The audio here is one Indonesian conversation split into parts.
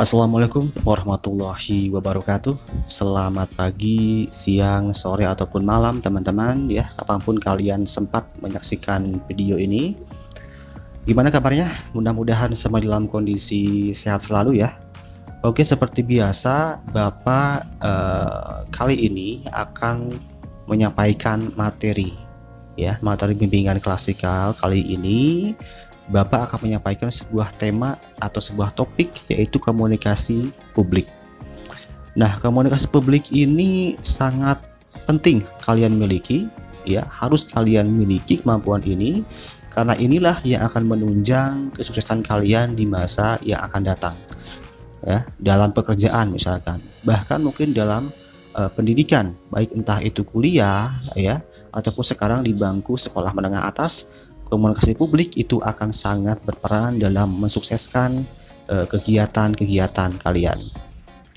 Assalamualaikum warahmatullahi wabarakatuh. Selamat pagi, siang, sore, ataupun malam teman-teman ya, kapanpun kalian sempat menyaksikan video ini. Gimana kabarnya? Mudah-mudahan semua dalam kondisi sehat selalu ya. Oke, seperti biasa Bapak kali ini akan menyampaikan materi ya, materi bimbingan klasikal. Kali ini Bapak akan menyampaikan sebuah tema atau sebuah topik, yaitu komunikasi publik. Nah, komunikasi publik ini sangat penting kalian miliki, ya, harus kalian miliki kemampuan ini, karena inilah yang akan menunjang kesuksesan kalian di masa yang akan datang, ya, dalam pekerjaan misalkan, bahkan mungkin dalam pendidikan, baik entah itu kuliah, ya, ataupun sekarang di bangku sekolah menengah atas. Komunikasi publik itu akan sangat berperan dalam mensukseskan kegiatan-kegiatan kalian.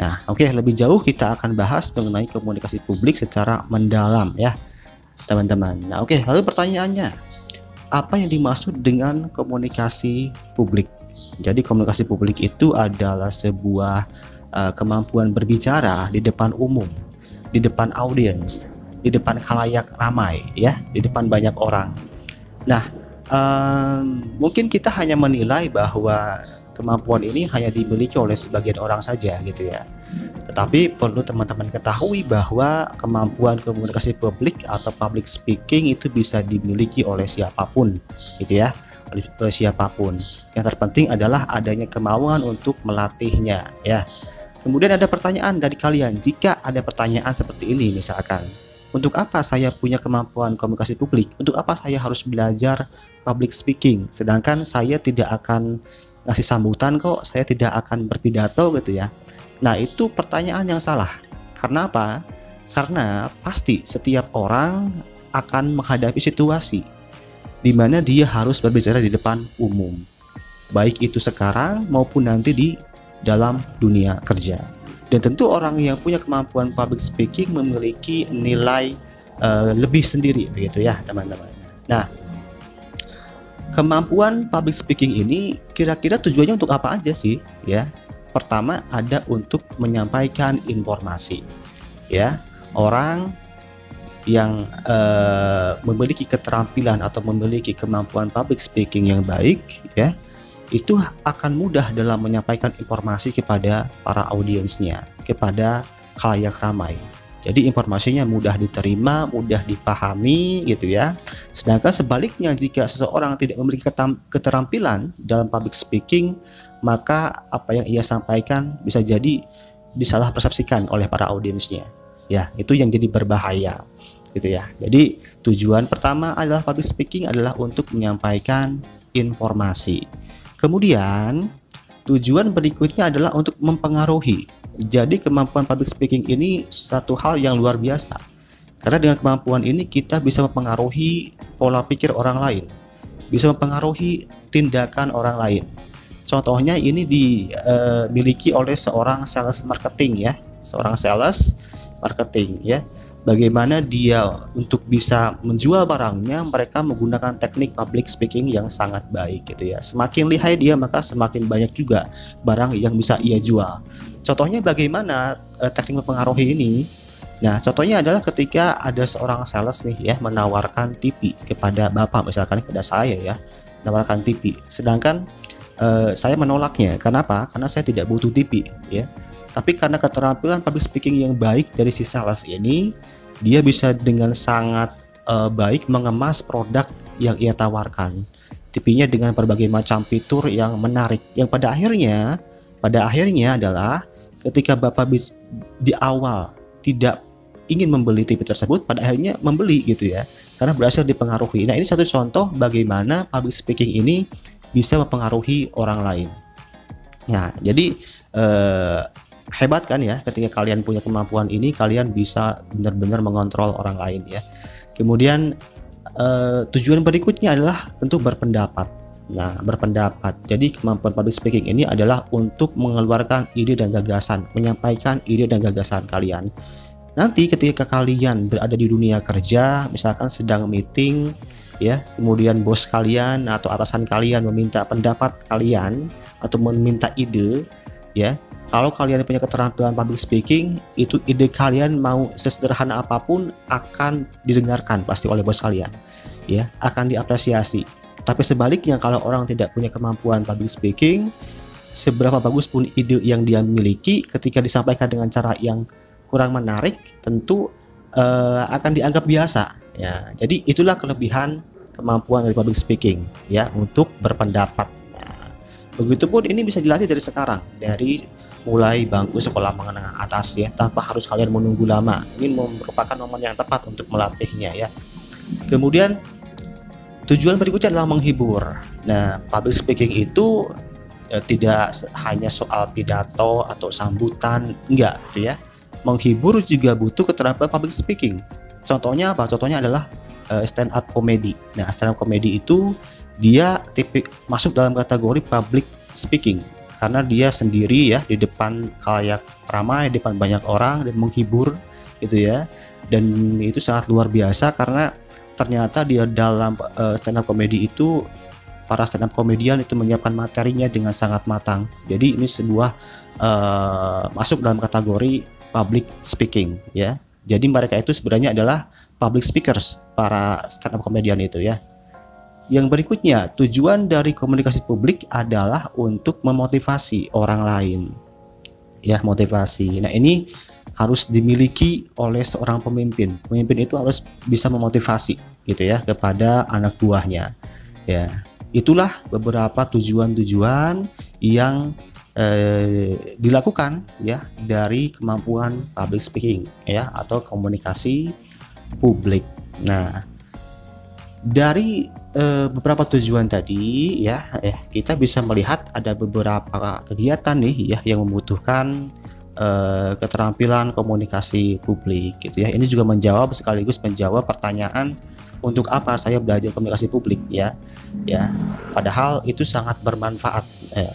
Nah, oke, lebih jauh kita akan bahas mengenai komunikasi publik secara mendalam ya, teman-teman. Nah, oke, lalu pertanyaannya, apa yang dimaksud dengan komunikasi publik? Jadi komunikasi publik itu adalah sebuah kemampuan berbicara di depan umum, di depan audiens, di depan khalayak ramai ya, di depan banyak orang. Nah, mungkin kita hanya menilai bahwa kemampuan ini hanya dimiliki oleh sebagian orang saja gitu ya. Tetapi perlu teman-teman ketahui bahwa kemampuan komunikasi publik atau public speaking itu bisa dimiliki oleh siapapun gitu ya, oleh siapapun. Yang terpenting adalah adanya kemauan untuk melatihnya ya. Kemudian ada pertanyaan dari kalian, jika ada pertanyaan seperti ini misalkan, untuk apa saya punya kemampuan komunikasi publik? Untuk apa saya harus belajar public speaking? Sedangkan saya tidak akan ngasih sambutan kok, saya tidak akan berpidato gitu ya. Nah, itu pertanyaan yang salah. Karena apa? Karena pasti setiap orang akan menghadapi situasi di mana dia harus berbicara di depan umum. Baik itu sekarang maupun nanti di dalam dunia kerja. Dan tentu orang yang punya kemampuan public speaking memiliki nilai lebih sendiri begitu ya teman-teman. Nah, kemampuan public speaking ini kira-kira tujuannya untuk apa aja sih ya? Pertama, ada untuk menyampaikan informasi ya. Orang yang memiliki keterampilan atau memiliki kemampuan public speaking yang baik ya, itu akan mudah dalam menyampaikan informasi kepada para audiensnya, kepada khalayak ramai. Jadi informasinya mudah diterima, mudah dipahami gitu ya. Sedangkan sebaliknya, jika seseorang tidak memiliki keterampilan dalam public speaking, maka apa yang ia sampaikan bisa jadi disalah persepsikan oleh para audiensnya. Ya, itu yang jadi berbahaya gitu ya. Jadi tujuan pertama adalah public speaking adalah untuk menyampaikan informasi. Kemudian tujuan berikutnya adalah untuk mempengaruhi. Jadi kemampuan public speaking ini satu hal yang luar biasa. Karena dengan kemampuan ini kita bisa mempengaruhi pola pikir orang lain, bisa mempengaruhi tindakan orang lain. Contohnya ini dimiliki oleh seorang sales marketing ya, seorang sales marketing ya. Bagaimana dia untuk bisa menjual barangnya, mereka menggunakan teknik public speaking yang sangat baik gitu ya. Semakin lihai dia, maka semakin banyak juga barang yang bisa ia jual. Contohnya bagaimana teknik mempengaruhi ini? Nah, contohnya adalah ketika ada seorang sales nih ya, menawarkan TV kepada Bapak misalkan, kepada saya ya, menawarkan TV. Sedangkan saya menolaknya. Kenapa? Karena saya tidak butuh TV ya. Tapi karena keterampilan public speaking yang baik dari si sales ini, dia bisa dengan sangat baik mengemas produk yang ia tawarkan. TV-nya dengan berbagai macam fitur yang menarik. Yang pada akhirnya adalah ketika Bapak di awal tidak ingin membeli TV tersebut, pada akhirnya membeli gitu ya. Karena berhasil dipengaruhi. Nah, ini satu contoh bagaimana public speaking ini bisa mempengaruhi orang lain. Nah, jadi hebat kan ya, ketika kalian punya kemampuan ini, kalian bisa benar-benar mengontrol orang lain ya. Kemudian tujuan berikutnya adalah tentu berpendapat. Nah, berpendapat. Jadi kemampuan public speaking ini adalah untuk mengeluarkan ide dan gagasan, menyampaikan ide dan gagasan kalian. Nanti ketika kalian berada di dunia kerja, misalkan sedang meeting ya, kemudian bos kalian atau atasan kalian meminta pendapat kalian atau meminta ide ya, Kalau kalian punya keterampilan public speaking, itu ide kalian mau sesederhana apapun akan didengarkan pasti oleh bos kalian, ya, akan diapresiasi. Tapi sebaliknya, kalau orang tidak punya kemampuan public speaking, seberapa bagus pun ide yang dia miliki, ketika disampaikan dengan cara yang kurang menarik, tentu akan dianggap biasa. Ya, jadi itulah kelebihan kemampuan dari public speaking, ya, untuk berpendapat. Nah, begitupun ini bisa dilatih dari sekarang, dari mulai bangku sekolah menengah atas, ya, tanpa harus kalian menunggu lama. Ini merupakan momen yang tepat untuk melatihnya, ya. Kemudian tujuan berikutnya adalah menghibur. Nah, public speaking itu tidak hanya soal pidato atau sambutan, enggak, gitu ya. Menghibur juga butuh keterampilan public speaking. Contohnya apa? Contohnya adalah stand up comedy. Nah, stand up comedy itu dia masuk dalam kategori public speaking karena dia sendiri, ya, di depan khalayak ramai, di depan banyak orang, dan menghibur gitu, ya. Dan itu sangat luar biasa karena ternyata di dalam stand up comedy itu para stand up komedian itu menyiapkan materinya dengan sangat matang. Jadi ini sebuah masuk dalam kategori public speaking, ya. Jadi mereka itu sebenarnya adalah public speakers, para stand up komedian itu, ya. Yang berikutnya, tujuan dari komunikasi publik adalah untuk memotivasi orang lain, ya, motivasi. Nah, ini harus dimiliki oleh seorang pemimpin. Pemimpin itu harus bisa memotivasi, gitu ya, kepada anak buahnya, ya. Itulah beberapa tujuan-tujuan yang dilakukan, ya, dari kemampuan public speaking, ya, atau komunikasi publik. Nah, dari beberapa tujuan tadi, ya, kita bisa melihat ada beberapa kegiatan nih, ya, yang membutuhkan keterampilan komunikasi publik, gitu ya. Ini juga sekaligus menjawab pertanyaan, untuk apa saya belajar komunikasi publik, ya. Padahal itu sangat bermanfaat,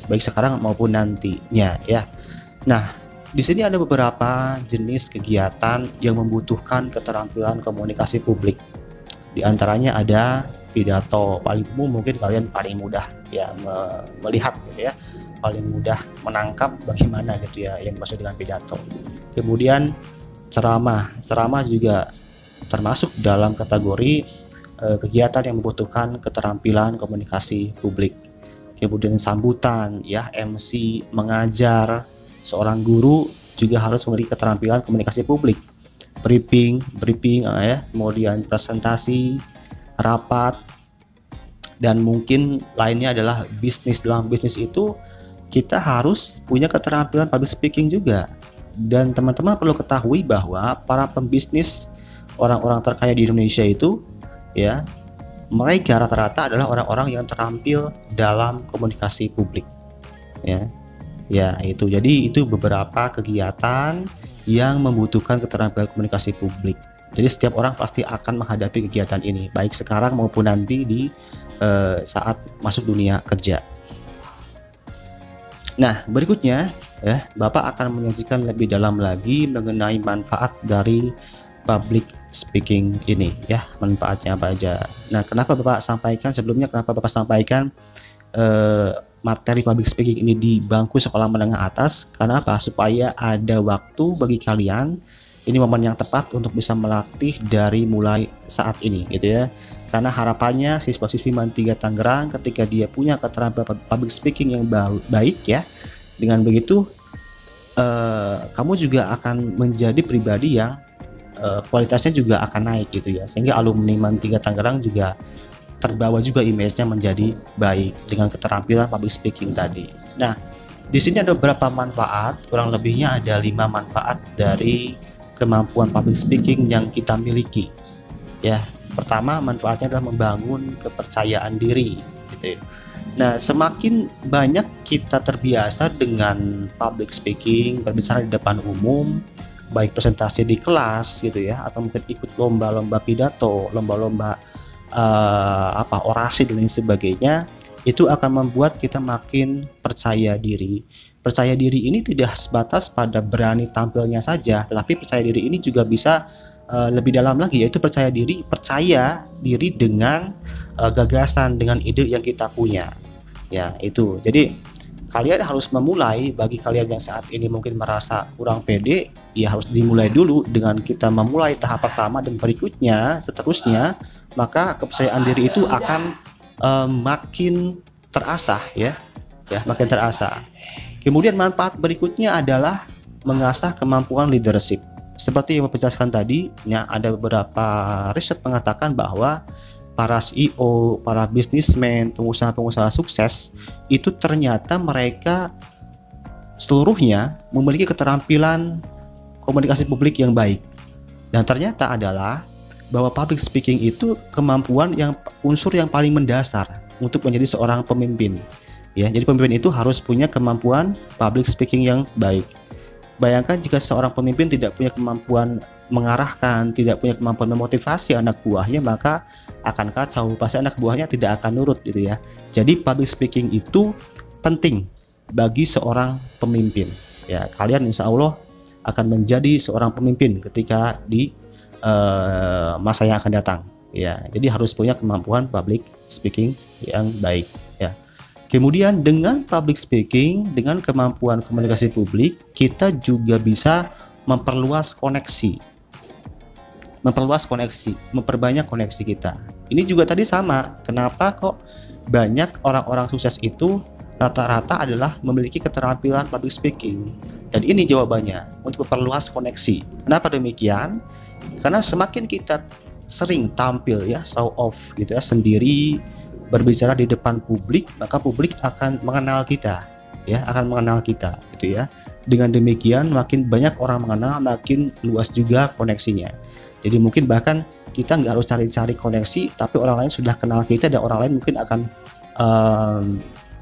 baik sekarang maupun nantinya, ya. Nah, di sini ada beberapa jenis kegiatan yang membutuhkan keterampilan komunikasi publik. Di antaranya ada pidato. Paling umum mungkin kalian paling mudah, ya, melihat, gitu ya, paling mudah menangkap bagaimana, gitu ya, yang dimaksud dengan pidato. Kemudian ceramah juga termasuk dalam kategori kegiatan yang membutuhkan keterampilan komunikasi publik. Kemudian sambutan, ya, MC, mengajar, seorang guru juga harus memiliki keterampilan komunikasi publik. Briefing, ya, kemudian presentasi, rapat, dan mungkin lainnya adalah bisnis. Dalam bisnis itu kita harus punya keterampilan public speaking juga. Dan teman-teman perlu ketahui bahwa para pembisnis, orang-orang terkaya di Indonesia itu, ya, mereka rata-rata adalah orang-orang yang terampil dalam komunikasi publik, ya. Itu. Jadi itu beberapa kegiatan yang membutuhkan keterampilan komunikasi publik. Jadi setiap orang pasti akan menghadapi kegiatan ini, baik sekarang maupun nanti di saat masuk dunia kerja. Nah, berikutnya, ya, Bapak akan menyajikan lebih dalam lagi mengenai manfaat dari public speaking ini, ya, manfaatnya apa aja. Nah, kenapa Bapak sampaikan materi public speaking ini di bangku sekolah menengah atas? Karena apa? Supaya ada waktu bagi kalian, ini momen yang tepat untuk bisa melatih dari mulai saat ini, gitu ya. Karena harapannya siswa-siswi MAN 3 Tangerang ketika dia punya keterampilan public speaking yang baik, ya, dengan begitu kamu juga akan menjadi pribadi yang kualitasnya juga akan naik, gitu ya, sehingga alumni MAN 3 Tangerang juga terbawa juga image-nya menjadi baik dengan keterampilan public speaking tadi. Nah, di sini ada beberapa manfaat, kurang lebihnya ada 5 manfaat dari kemampuan public speaking yang kita miliki, ya. Pertama, manfaatnya adalah membangun kepercayaan diri, gitu. Nah, semakin banyak kita terbiasa dengan public speaking, berbicara di depan umum, baik presentasi di kelas, gitu ya, atau mungkin ikut lomba-lomba pidato, lomba-lomba orasi dan lain sebagainya, itu akan membuat kita makin percaya diri. Percaya diri ini tidak sebatas pada berani tampilnya saja, tetapi percaya diri ini juga bisa lebih dalam lagi, yaitu percaya diri dengan gagasan, dengan ide yang kita punya, ya. Itu jadi kalian harus memulai. Bagi kalian yang saat ini mungkin merasa kurang pede, ya harus dimulai dulu dengan kita memulai tahap pertama, dan berikutnya seterusnya maka kepercayaan diri itu akan makin terasah ya makin terasah. Kemudian manfaat berikutnya adalah mengasah kemampuan leadership. Seperti yang saya jelaskan tadi, ya, ada beberapa riset mengatakan bahwa para CEO, para bisnismen, pengusaha-pengusaha sukses itu ternyata mereka seluruhnya memiliki keterampilan komunikasi publik yang baik. Dan ternyata adalah bahwa public speaking itu kemampuan unsur yang paling mendasar untuk menjadi seorang pemimpin. Ya, jadi pemimpin itu harus punya kemampuan public speaking yang baik. Bayangkan jika seorang pemimpin tidak punya kemampuan mengarahkan, tidak punya kemampuan memotivasi anak buahnya, maka akan kacau. Pasti anak buahnya tidak akan nurut gitu ya. Jadi public speaking itu penting bagi seorang pemimpin. Ya, kalian insya Allah akan menjadi seorang pemimpin ketika di masa yang akan datang. Ya, jadi harus punya kemampuan public speaking yang baik. Ya. Kemudian dengan public speaking, dengan kemampuan komunikasi publik, kita juga bisa memperluas koneksi, memperbanyak koneksi kita. Ini juga tadi sama, kenapa kok banyak orang-orang sukses itu rata-rata adalah memiliki keterampilan public speaking. Dan ini jawabannya, untuk memperluas koneksi. Kenapa demikian? Karena semakin kita sering tampil ya, show off gitu ya, sendiri, berbicara di depan publik, maka publik akan mengenal kita ya, gitu ya. Dengan demikian makin banyak orang mengenal, makin luas juga koneksinya. Jadi mungkin bahkan kita nggak harus cari-cari koneksi, tapi orang lain sudah kenal kita dan orang lain mungkin akan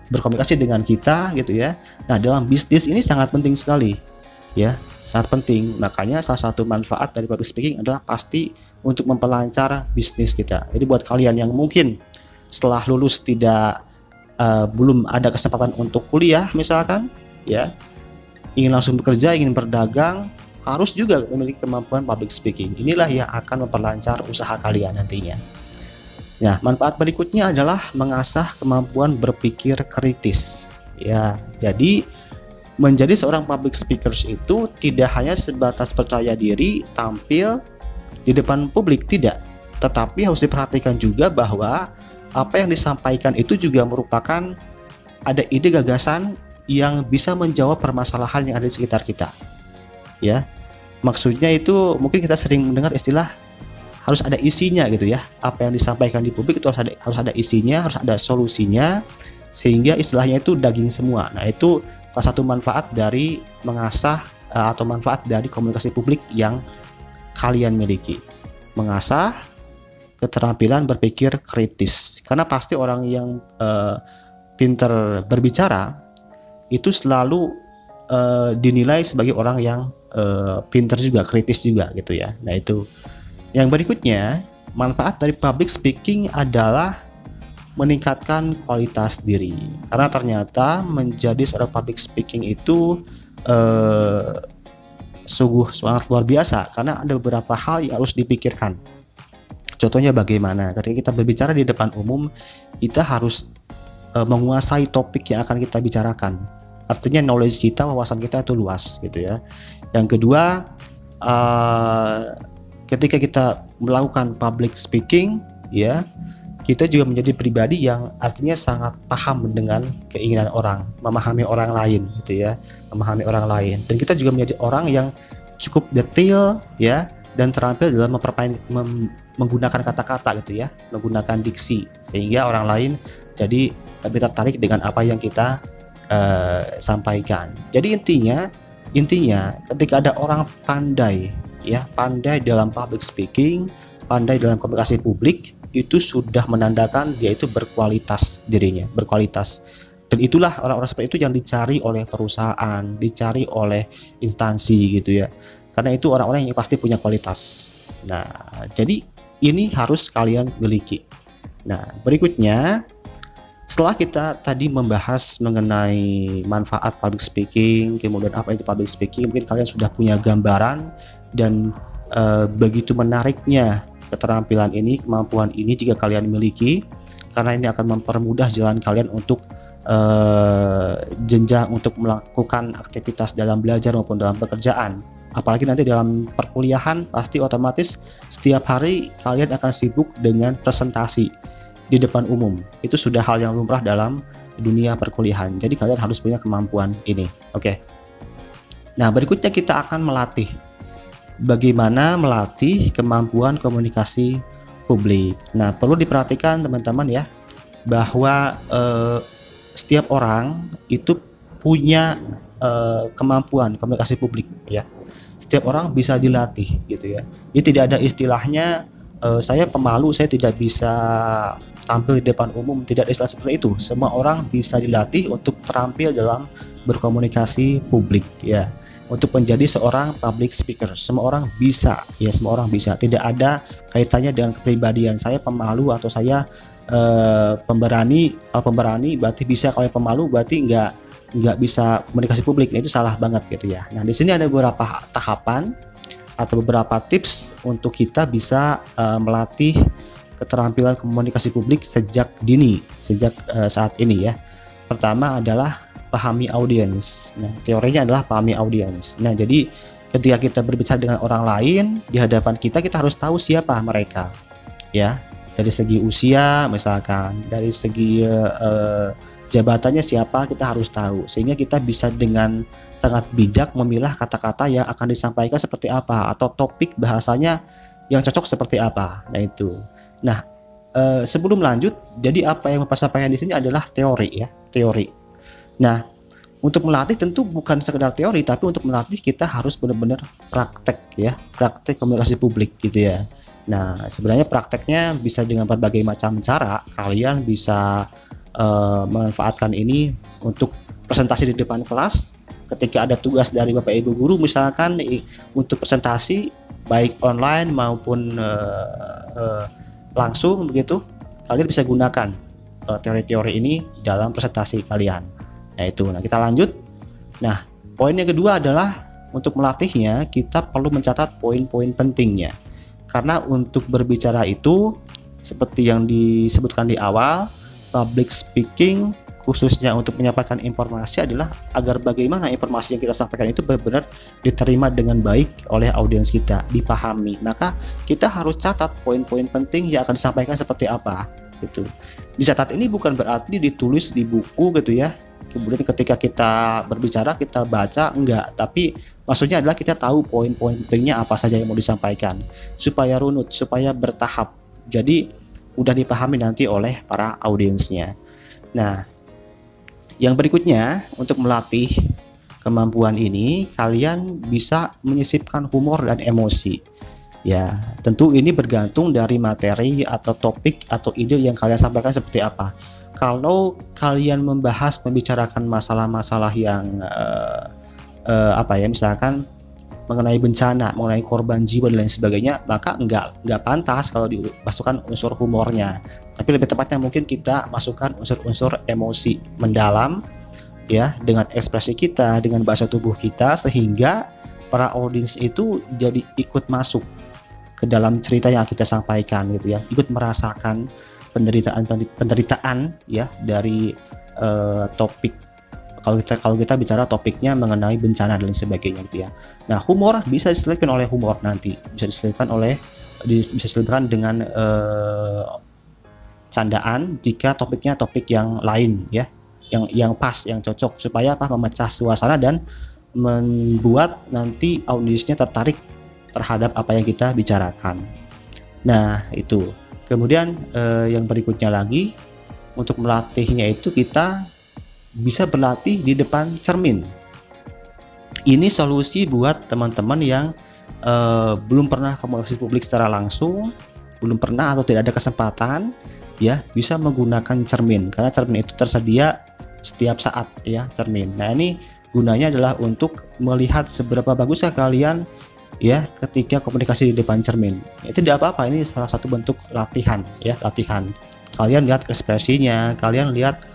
berkomunikasi dengan kita gitu ya. Nah, dalam bisnis ini sangat penting sekali ya, sangat penting. Makanya salah satu manfaat dari public speaking adalah pasti untuk memperlancar bisnis kita. Jadi buat kalian yang mungkin setelah lulus belum ada kesempatan untuk kuliah misalkan ya, ingin langsung bekerja, ingin berdagang, harus juga memiliki kemampuan public speaking. Inilah yang akan memperlancar usaha kalian nantinya. Nah, manfaat berikutnya adalah mengasah kemampuan berpikir kritis. Ya, jadi menjadi seorang public speakers itu tidak hanya sebatas percaya diri tampil di depan publik, tidak. Tetapi harus diperhatikan juga bahwa apa yang disampaikan itu juga merupakan ada ide gagasan yang bisa menjawab permasalahan yang ada di sekitar kita. Ya, maksudnya itu mungkin kita sering mendengar istilah harus ada isinya gitu ya. Apa yang disampaikan di publik itu harus ada isinya, harus ada solusinya, sehingga istilahnya itu daging semua. Nah, itu salah satu manfaat dari mengasah atau manfaat dari komunikasi publik yang kalian miliki. Mengasah keterampilan berpikir kritis, karena pasti orang yang pintar berbicara itu selalu dinilai sebagai orang yang pintar juga, kritis juga gitu ya. Nah, itu yang berikutnya, manfaat dari public speaking adalah meningkatkan kualitas diri, karena ternyata menjadi seorang public speaking itu sungguh sangat luar biasa, karena ada beberapa hal yang harus dipikirkan. Contohnya bagaimana ketika kita berbicara di depan umum, kita harus menguasai topik yang akan kita bicarakan. Artinya knowledge kita, wawasan kita itu luas gitu ya. Yang kedua, ketika kita melakukan public speaking ya, kita juga menjadi pribadi yang artinya sangat paham dengan keinginan orang, memahami orang lain gitu ya, dan kita juga menjadi orang yang cukup detail ya, dan terampil dalam menggunakan kata-kata gitu ya, menggunakan diksi, sehingga orang lain jadi lebih tertarik dengan apa yang kita sampaikan. Jadi intinya ketika ada orang pandai dalam public speaking, pandai dalam komunikasi publik, itu sudah menandakan dia itu berkualitas dirinya, berkualitas. Dan itulah orang-orang seperti itu yang dicari oleh perusahaan, dicari oleh instansi gitu ya. Karena itu orang-orang yang pasti punya kualitas. Nah, jadi ini harus kalian miliki. Nah, berikutnya, setelah kita tadi membahas mengenai manfaat public speaking, kemudian apa itu public speaking, mungkin kalian sudah punya gambaran dan begitu menariknya keterampilan ini, kemampuan ini jika kalian miliki, karena ini akan mempermudah jalan kalian untuk jenjang untuk melakukan aktivitas dalam belajar maupun dalam pekerjaan. Apalagi nanti dalam perkuliahan pasti otomatis setiap hari kalian akan sibuk dengan presentasi di depan umum. Itu sudah hal yang lumrah dalam dunia perkuliahan. Jadi kalian harus punya kemampuan ini. Oke. Nah, berikutnya kita akan melatih bagaimana melatih kemampuan komunikasi publik. Nah, perlu diperhatikan teman-teman ya, bahwa setiap orang itu punya kemampuan komunikasi publik ya. Setiap orang bisa dilatih gitu ya. Jadi tidak ada istilahnya saya pemalu, saya tidak bisa tampil di depan umum, tidak ada istilah seperti itu. Semua orang bisa dilatih untuk terampil dalam berkomunikasi publik ya. Untuk menjadi seorang public speaker, semua orang bisa ya, semua orang bisa. Tidak ada kaitannya dengan kepribadian. Saya pemalu atau saya pemberani. Kalau pemberani berarti bisa, kalau pemalu berarti nggak bisa komunikasi publik. Nah, itu salah banget gitu ya. Nah, di sini ada beberapa tahapan atau beberapa tips untuk kita bisa melatih keterampilan komunikasi publik sejak dini, sejak saat ini ya. Pertama adalah pahami audiens. Nah, teorinya adalah pahami audiens. Nah, jadi ketika kita berbicara dengan orang lain di hadapan kita harus tahu siapa mereka ya. Dari segi usia misalkan, dari segi jabatannya siapa, kita harus tahu, sehingga kita bisa dengan sangat bijak memilah kata-kata yang akan disampaikan seperti apa, atau topik bahasanya yang cocok seperti apa. Nah itu. Nah, sebelum lanjut, jadi apa yang Bapak sampaikan di sini adalah teori ya, teori. Nah, untuk melatih tentu bukan sekedar teori, tapi untuk melatih kita harus benar-benar praktek ya, praktek komunikasi publik gitu ya. Nah, sebenarnya prakteknya bisa dengan berbagai macam cara. Kalian bisa memanfaatkan ini untuk presentasi di depan kelas. Ketika ada tugas dari Bapak Ibu guru misalkan untuk presentasi baik online maupun langsung begitu, kalian bisa gunakan teori-teori ini dalam presentasi kalian. Nah itu. Nah, kita lanjut. Nah, poin yang kedua adalah untuk melatihnya kita perlu mencatat poin-poin pentingnya. Karena untuk berbicara itu seperti yang disebutkan di awal, public speaking khususnya untuk menyampaikan informasi adalah agar bagaimana informasi yang kita sampaikan itu benar-benar diterima dengan baik oleh audiens kita, dipahami. Maka kita harus catat poin-poin penting yang akan disampaikan seperti apa gitu. Dicatat ini bukan berarti ditulis di buku gitu ya. Kemudian ketika kita berbicara kita baca, enggak, tapi maksudnya adalah kita tahu poin-poin pentingnya apa saja yang mau disampaikan supaya runut, supaya bertahap. Jadi udah dipahami nanti oleh para audiensnya. Nah, yang berikutnya untuk melatih kemampuan ini kalian bisa menyisipkan humor dan emosi. Ya, tentu ini bergantung dari materi atau topik atau ide yang kalian sampaikan seperti apa. Kalau kalian membicarakan masalah-masalah yang misalkan mengenai bencana, mengenai korban jiwa dan lain sebagainya, maka nggak pantas kalau dimasukkan unsur humornya. Tapi lebih tepatnya mungkin kita masukkan unsur-unsur emosi mendalam ya, dengan ekspresi kita, dengan bahasa tubuh kita, sehingga para audiens itu jadi ikut masuk ke dalam cerita yang kita sampaikan gitu ya, ikut merasakan penderitaan ya dari topik. Kalau kita bicara topiknya mengenai bencana dan sebagainya gitu ya. Nah, humor bisa diselipkan oleh humor nanti, bisa diselipkan dengan candaan jika topiknya topik yang lain ya, yang pas, yang cocok, supaya memecah suasana dan membuat nanti audiensnya tertarik terhadap apa yang kita bicarakan. Nah, itu. Kemudian yang berikutnya lagi, untuk melatihnya itu kita bisa berlatih di depan cermin. Ini solusi buat teman-teman yang belum pernah komunikasi publik secara langsung, belum pernah atau tidak ada kesempatan ya, bisa menggunakan cermin, karena cermin itu tersedia setiap saat ya, cermin. Nah, ini gunanya adalah untuk melihat seberapa baguskah kalian ya ketika komunikasi di depan cermin. Itu tidak apa-apa, ini salah satu bentuk latihan ya, latihan. Kalian lihat ekspresinya, kalian lihat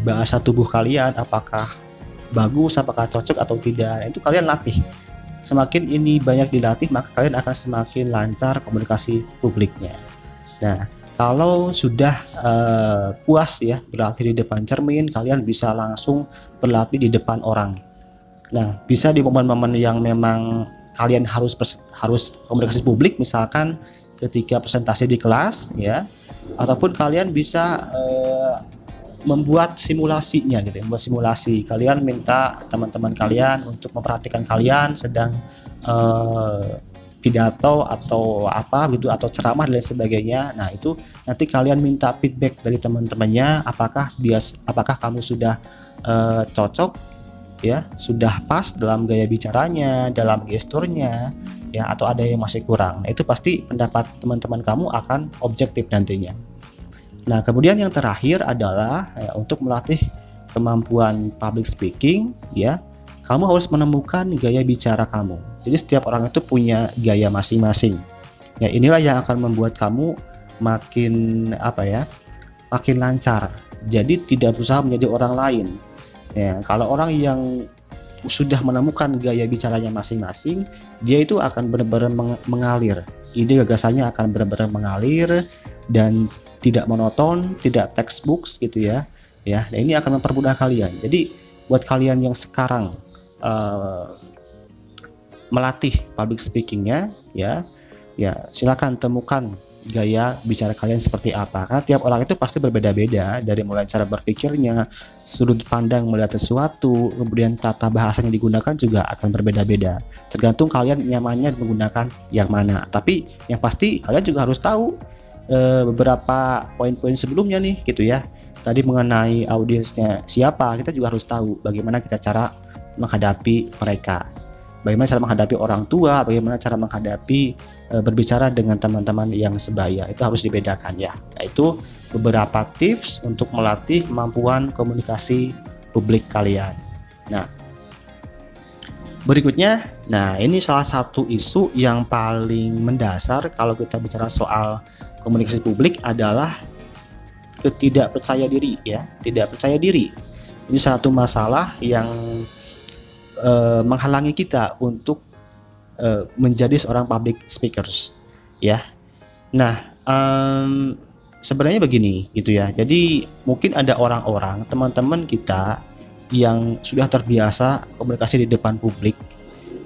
bahasa tubuh kalian apakah bagus, apakah cocok atau tidak. Itu kalian latih. Semakin ini banyak dilatih, maka kalian akan semakin lancar komunikasi publiknya. Nah, Kalau sudah puas ya berlatih di depan cermin, kalian bisa langsung berlatih di depan orang. Nah, bisa di momen-momen yang memang kalian harus komunikasi publik, misalkan ketika presentasi di kelas ya, ataupun kalian bisa membuat simulasinya gitu, membuat simulasi. Kalian minta teman-teman kalian untuk memperhatikan kalian sedang pidato atau apa gitu, atau ceramah dan lain sebagainya. Nah, itu nanti kalian minta feedback dari teman-temannya, apakah kamu sudah cocok ya, sudah pas dalam gaya bicaranya, dalam gesturnya ya, atau ada yang masih kurang. Nah, itu pasti pendapat teman-teman kamu akan objektif nantinya. Nah, kemudian yang terakhir adalah ya, untuk melatih kemampuan public speaking ya, kamu harus menemukan gaya bicara kamu. Jadi setiap orang itu punya gaya masing-masing. Ya, inilah yang akan membuat kamu makin makin lancar. Jadi tidak berusaha menjadi orang lain. Ya, kalau orang yang sudah menemukan gaya bicaranya masing-masing, dia itu akan benar-benar mengalir. Ide gagasannya akan benar-benar mengalir dan tidak monoton, tidak textbooks gitu ya. Ya, nah ini akan mempermudah kalian. Jadi buat kalian yang sekarang melatih public speakingnya ya silakan temukan gaya bicara kalian seperti apa, karena tiap orang itu pasti berbeda-beda, dari mulai cara berpikirnya, sudut pandang melihat sesuatu, kemudian tata bahasanya digunakan juga akan berbeda-beda, tergantung kalian nyamannya menggunakan yang mana. Tapi yang pasti kalian juga harus tahu beberapa poin-poin sebelumnya nih gitu ya. Tadi mengenai audiensnya siapa, kita juga harus tahu bagaimana kita cara menghadapi mereka, bagaimana cara menghadapi orang tua, bagaimana cara menghadapi berbicara dengan teman-teman yang sebaya. Itu harus dibedakan ya. Itu beberapa tips untuk melatih kemampuan komunikasi publik kalian. Nah, berikutnya, ini salah satu isu yang paling mendasar kalau kita bicara soal komunikasi publik adalah ketidakpercaya diri ya, tidak percaya diri. Ini satu masalah yang menghalangi kita untuk menjadi seorang public speakers ya. Nah, sebenarnya begini gitu ya. Jadi mungkin ada orang-orang, teman-teman kita yang sudah terbiasa komunikasi di depan publik,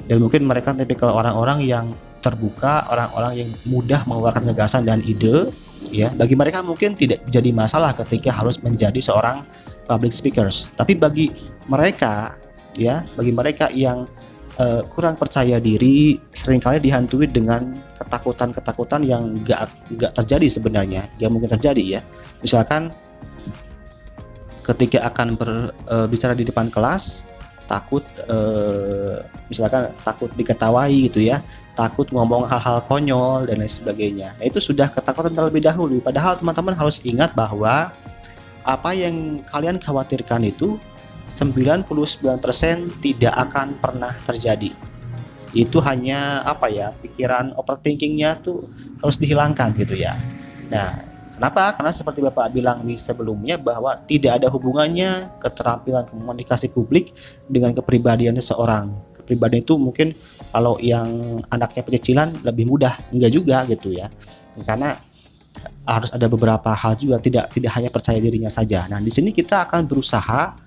dan mungkin mereka tipikal orang-orang yang terbuka, orang-orang yang mudah mengeluarkan gagasan dan ide ya. Bagi mereka mungkin tidak jadi masalah ketika harus menjadi seorang public speakers. Tapi bagi mereka yang kurang percaya diri, seringkali dihantui dengan ketakutan-ketakutan yang gak terjadi sebenarnya, yang mungkin terjadi ya. Misalkan ketika akan berbicara di depan kelas, misalkan takut diketawai gitu ya, takut ngomong hal-hal konyol dan lain sebagainya. Nah, itu sudah ketakutan terlebih dahulu. Padahal teman-teman harus ingat bahwa apa yang kalian khawatirkan itu 99% tidak akan pernah terjadi. Itu hanya pikiran overthinkingnya tuh harus dihilangkan gitu ya. Nah, kenapa? Karena seperti Bapak bilang di sebelumnya bahwa tidak ada hubungannya keterampilan komunikasi publik dengan kepribadian seseorang. Kepribadian itu mungkin kalau yang anaknya pecicilan lebih mudah, enggak juga gitu ya. Karena harus ada beberapa hal juga, tidak hanya percaya dirinya saja. Nah, di sini kita akan berusaha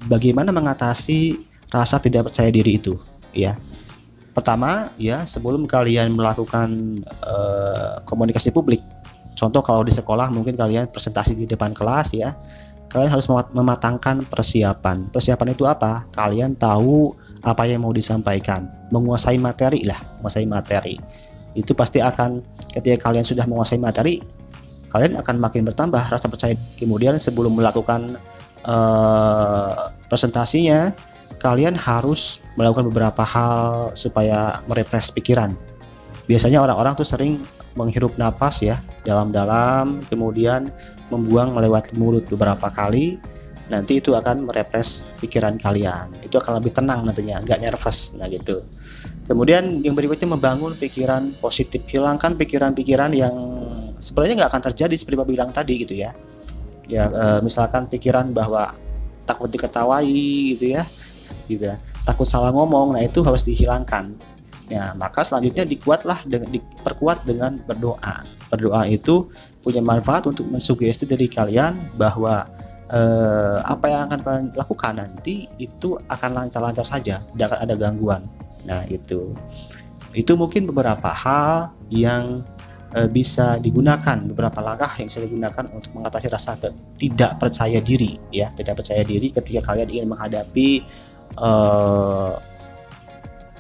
bagaimana mengatasi rasa tidak percaya diri itu ya. Pertama ya, sebelum kalian melakukan komunikasi publik, contoh kalau di sekolah mungkin kalian presentasi di depan kelas ya, kalian harus mematangkan persiapan. Persiapan itu apa? Kalian tahu apa yang mau disampaikan, menguasai materi. Itu pasti akan, ketika kalian sudah menguasai materi, kalian akan makin bertambah rasa percaya. Kemudian sebelum melakukan presentasinya, kalian harus melakukan beberapa hal supaya merefresh pikiran. Biasanya orang-orang tuh sering menghirup napas ya, dalam-dalam, kemudian membuang melewati mulut beberapa kali. Nanti itu akan merefresh pikiran kalian. Itu akan lebih tenang nantinya, nggak nervous. Nah gitu. Kemudian yang berikutnya, membangun pikiran positif. Hilangkan pikiran-pikiran yang sebenarnya nggak akan terjadi seperti Bapak bilang tadi gitu ya. Misalkan pikiran bahwa takut diketawai gitu ya, takut salah ngomong. Nah itu harus dihilangkan. Nah, maka selanjutnya diperkuat dengan berdoa. Berdoa itu punya manfaat untuk mensugesti dari kalian bahwa apa yang akan kalian lakukan nanti itu akan lancar-lancar saja, tidak akan ada gangguan. Nah, itu mungkin beberapa hal yang bisa digunakan, beberapa langkah yang bisa digunakan untuk mengatasi rasa tidak percaya diri, ya, tidak percaya diri ketika kalian ingin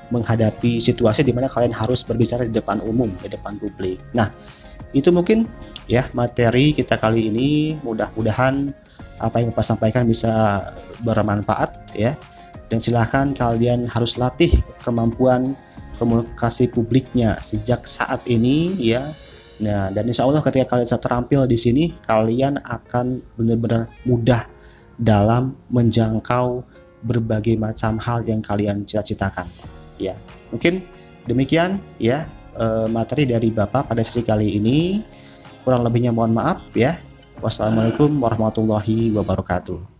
menghadapi situasi di mana kalian harus berbicara di depan umum, di depan publik. Nah, itu mungkin ya materi kita kali ini. Mudah-mudahan apa yang Bapak sampaikan bisa bermanfaat ya. Dan silahkan kalian harus latih kemampuan komunikasi publiknya sejak saat ini ya. Nah, dan insya Allah ketika kalian bisa terampil di sini, kalian akan benar-benar mudah dalam menjangkau berbagai macam hal yang kalian cita-citakan. Ya, mungkin demikian ya materi dari Bapak pada sesi kali ini. Kurang lebihnya mohon maaf ya. Wassalamualaikum warahmatullahi wabarakatuh.